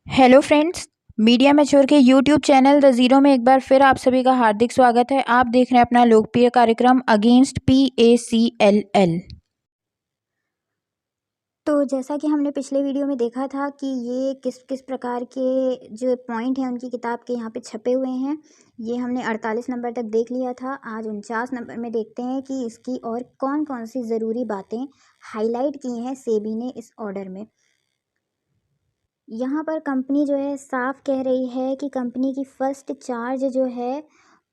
Hello friends. Media mature के YouTube channel the zero में एक बार फिर आप सभी का हार्दिक स्वागत है। आप देख रहे हैं अपना लोकप्रिय कार्यक्रम अगेंस्ट PACLL। तो जैसा कि हमने पिछले वीडियो में देखा था कि ये किस किस प्रकार के जो पॉइंट हैं उनकी किताब के यहाँ पे छपे हुए हैं। ये हमने 48 नंबर तक देख लिया था। आज 49 नंबर में देखते हैं कि इसकी और कौन कौन सी ज़रूरी बातें हाईलाइट की हैं सेबी ने इस ऑर्डर में। यहाँ पर कंपनी जो है साफ कह रही है कि कंपनी की फ़र्स्ट चार्ज जो है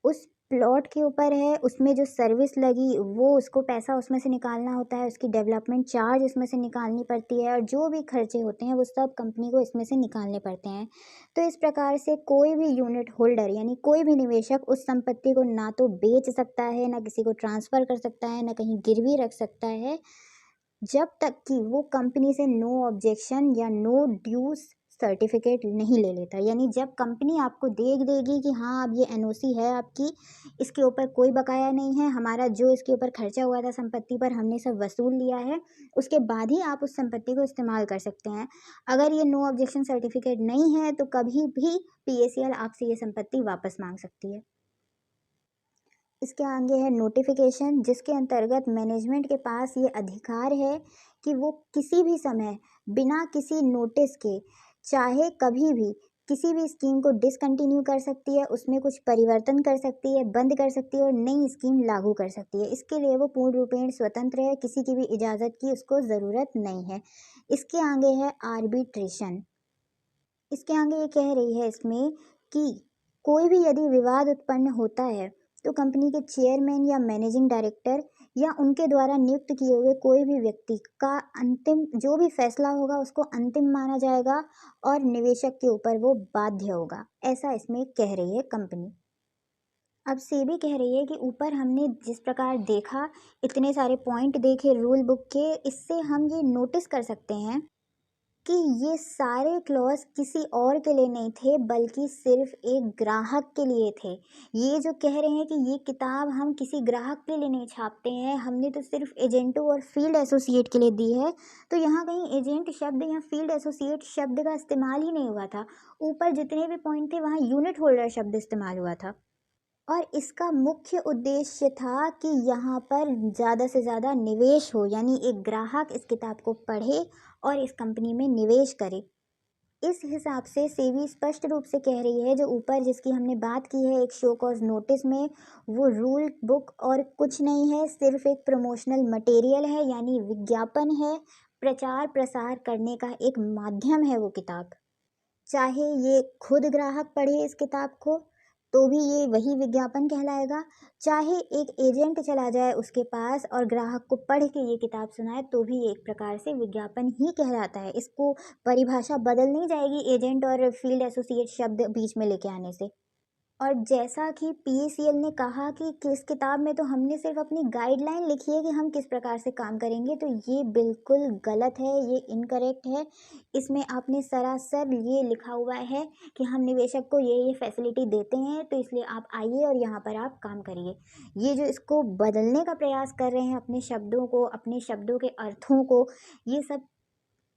उस प्लॉट के ऊपर है, उसमें जो सर्विस लगी वो उसको पैसा उसमें से निकालना होता है, उसकी डेवलपमेंट चार्ज उसमें से निकालनी पड़ती है और जो भी खर्चे होते हैं वो सब कंपनी को इसमें से निकालने पड़ते हैं। तो इस प्रकार से कोई भी यूनिट होल्डर यानी कोई भी निवेशक उस संपत्ति को ना तो बेच सकता है, ना किसी को ट्रांसफ़र कर सकता है, ना कहीं गिरवी रख सकता है, जब तक कि वो कंपनी से नो ऑब्जेक्शन या नो ड्यूज सर्टिफिकेट नहीं ले लेता। यानी जब कंपनी आपको देख देगी कि हाँ अब ये एनओसी है आपकी, इसके ऊपर कोई बकाया नहीं है, हमारा जो इसके ऊपर खर्चा हुआ था संपत्ति पर हमने सब वसूल लिया है, उसके बाद ही आप उस संपत्ति को इस्तेमाल कर सकते हैं। अगर ये नो ऑब्जेक्शन सर्टिफिकेट नहीं है तो कभी भी PACL आपसे ये संपत्ति वापस मांग सकती है। इसके आगे है नोटिफिकेशन, जिसके अंतर्गत मैनेजमेंट के पास ये अधिकार है कि वो किसी भी समय बिना किसी नोटिस के चाहे कभी भी किसी भी स्कीम को डिसकंटिन्यू कर सकती है, उसमें कुछ परिवर्तन कर सकती है, बंद कर सकती है और नई स्कीम लागू कर सकती है। इसके लिए वो पूर्ण रूपेण स्वतंत्र है, किसी की भी इजाज़त की उसको ज़रूरत नहीं है। इसके आगे है आर्बिट्रेशन। इसके आगे ये कह रही है इसमें कि कोई भी यदि विवाद उत्पन्न होता है तो कंपनी के चेयरमैन या मैनेजिंग डायरेक्टर या उनके द्वारा नियुक्त किए हुए कोई भी व्यक्ति का अंतिम जो भी फैसला होगा उसको अंतिम माना जाएगा और निवेशक के ऊपर वो बाध्य होगा, ऐसा इसमें कह रही है कंपनी। अब सेबी कह रही है कि ऊपर हमने जिस प्रकार देखा, इतने सारे पॉइंट देखे रूल बुक के, इससे हम ये नोटिस कर सकते हैं कि ये सारे क्लॉज किसी और के लिए नहीं थे बल्कि सिर्फ एक ग्राहक के लिए थे। ये जो कह रहे हैं कि ये किताब हम किसी ग्राहक के लिए नहीं छापते हैं, हमने तो सिर्फ एजेंटों और फील्ड एसोसिएट के लिए दी है, तो यहाँ कहीं एजेंट शब्द या फील्ड एसोसिएट शब्द का इस्तेमाल ही नहीं हुआ था। ऊपर जितने भी पॉइंट थे वहाँ यूनिट होल्डर शब्द इस्तेमाल हुआ था और इसका मुख्य उद्देश्य था कि यहाँ पर ज़्यादा से ज़्यादा निवेश हो, यानी एक ग्राहक इस किताब को पढ़े और इस कंपनी में निवेश करे। इस हिसाब से सेबी स्पष्ट रूप से कह रही है, जो ऊपर जिसकी हमने बात की है एक शो कॉज नोटिस में, वो रूल बुक और कुछ नहीं है, सिर्फ एक प्रमोशनल मटेरियल है, यानी विज्ञापन है, प्रचार प्रसार करने का एक माध्यम है वो किताब। चाहे ये खुद ग्राहक पढ़े इस किताब को तो भी ये वही विज्ञापन कहलाएगा, चाहे एक एजेंट चला जाए उसके पास और ग्राहक को पढ़ के ये किताब सुनाए तो भी ये एक प्रकार से विज्ञापन ही कहलाता है। इसको परिभाषा बदल नहीं जाएगी एजेंट और फील्ड एसोसिएट शब्द बीच में लेके आने से। और जैसा कि PACL ने कहा कि किस किताब में तो हमने सिर्फ अपनी गाइडलाइन लिखी है कि हम किस प्रकार से काम करेंगे, तो ये बिल्कुल गलत है, ये इनकरेक्ट है। इसमें आपने सरासर ये लिखा हुआ है कि हम निवेशक को ये फैसिलिटी देते हैं, तो इसलिए आप आइए और यहाँ पर आप काम करिए। ये जो इसको बदलने का प्रयास कर रहे हैं अपने शब्दों को, अपने शब्दों के अर्थों को, ये सब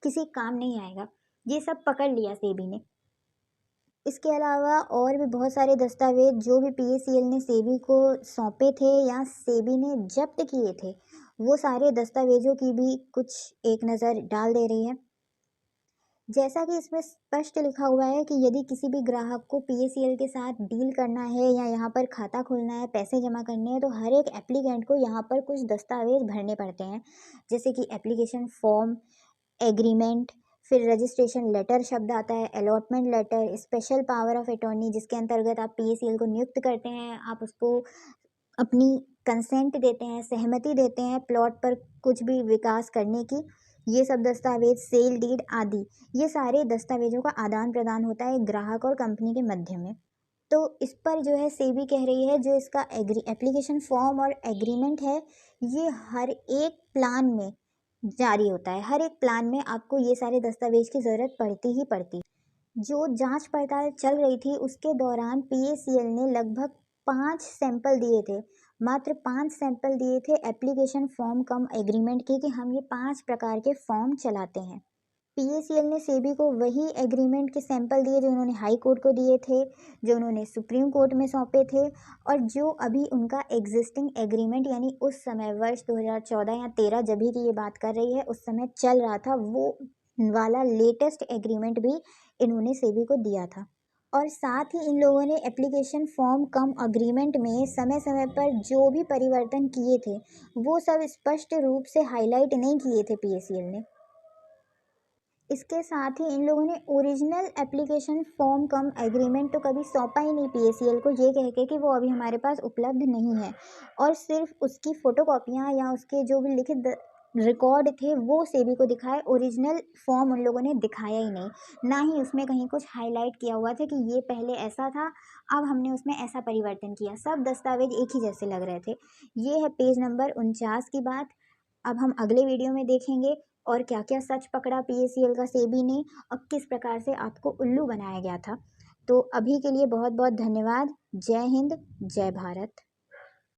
किसी काम नहीं आएगा। ये सब पकड़ लिया सेबी ने। इसके अलावा और भी बहुत सारे दस्तावेज जो भी PACL ने सेबी को सौंपे थे या सेबी ने जब्त किए थे, वो सारे दस्तावेजों की भी कुछ एक नज़र डाल दे रही है। जैसा कि इसमें स्पष्ट लिखा हुआ है कि यदि किसी भी ग्राहक को PACL के साथ डील करना है या यहाँ पर खाता खोलना है, पैसे जमा करने हैं, तो हर एक एप्लीकेंट को यहाँ पर कुछ दस्तावेज भरने पड़ते हैं, जैसे कि एप्लीकेशन फॉर्म, एग्रीमेंट, फिर रजिस्ट्रेशन लेटर शब्द आता है, allotment letter, special power of attorney, जिसके अंतर्गत आप PACL को नियुक्त करते हैं, आप उसको अपनी कंसेंट देते हैं, सहमति देते हैं प्लॉट पर कुछ भी विकास करने की। ये सब दस्तावेज, सेल डीड आदि, ये सारे दस्तावेजों का आदान प्रदान होता है ग्राहक और कंपनी के मध्य में। तो इस पर जो है सेबी कह रही है, जो इसका एप्लीकेशन फॉर्म और एग्रीमेंट है, ये हर एक प्लान में जारी होता है। हर एक प्लान में आपको ये सारे दस्तावेज की ज़रूरत पड़ती ही पड़ती। जो जांच पड़ताल चल रही थी उसके दौरान PACL ने लगभग 5 सैंपल दिए थे, मात्र 5 सैंपल दिए थे एप्लीकेशन फॉर्म कम एग्रीमेंट के, कि हम ये 5 प्रकार के फॉर्म चलाते हैं। पीएसीएल ने सेबी को वही एग्रीमेंट के सैंपल दिए जो उन्होंने हाई कोर्ट को दिए थे, जो उन्होंने सुप्रीम कोर्ट में सौंपे थे, और जो अभी उनका एग्जिस्टिंग एग्रीमेंट यानी उस समय वर्ष 2014 या 13 जब भी की ये बात कर रही है, उस समय चल रहा था, वो वाला लेटेस्ट एग्रीमेंट भी इन्होंने सेबी को दिया था। और साथ ही इन लोगों ने एप्लीकेशन फॉर्म कम अग्रीमेंट में समय समय पर जो भी परिवर्तन किए थे वो सब स्पष्ट रूप से हाईलाइट नहीं किए थे पीएसीएल ने। इसके साथ ही इन लोगों ने ओरिजिनल एप्लीकेशन फॉर्म कम एग्रीमेंट तो कभी सौंपा ही नहीं पीएसीएल को, ये कह के कि वो अभी हमारे पास उपलब्ध नहीं है, और सिर्फ उसकी फ़ोटोकॉपियाँ या उसके जो भी लिखित रिकॉर्ड थे वो सेबी को दिखाए। ओरिजिनल फॉर्म उन लोगों ने दिखाया ही नहीं, ना ही उसमें कहीं कुछ हाईलाइट किया हुआ था कि ये पहले ऐसा था, अब हमने उसमें ऐसा परिवर्तन किया। सब दस्तावेज एक ही जैसे लग रहे थे। ये है पेज नंबर 49 की बात। अब हम अगले वीडियो में देखेंगे और क्या क्या सच पकड़ा पीएसीएल का सेबी ने और किस प्रकार से आपको उल्लू बनाया गया था। तो अभी के लिए बहुत बहुत धन्यवाद। जय हिंद, जय भारत।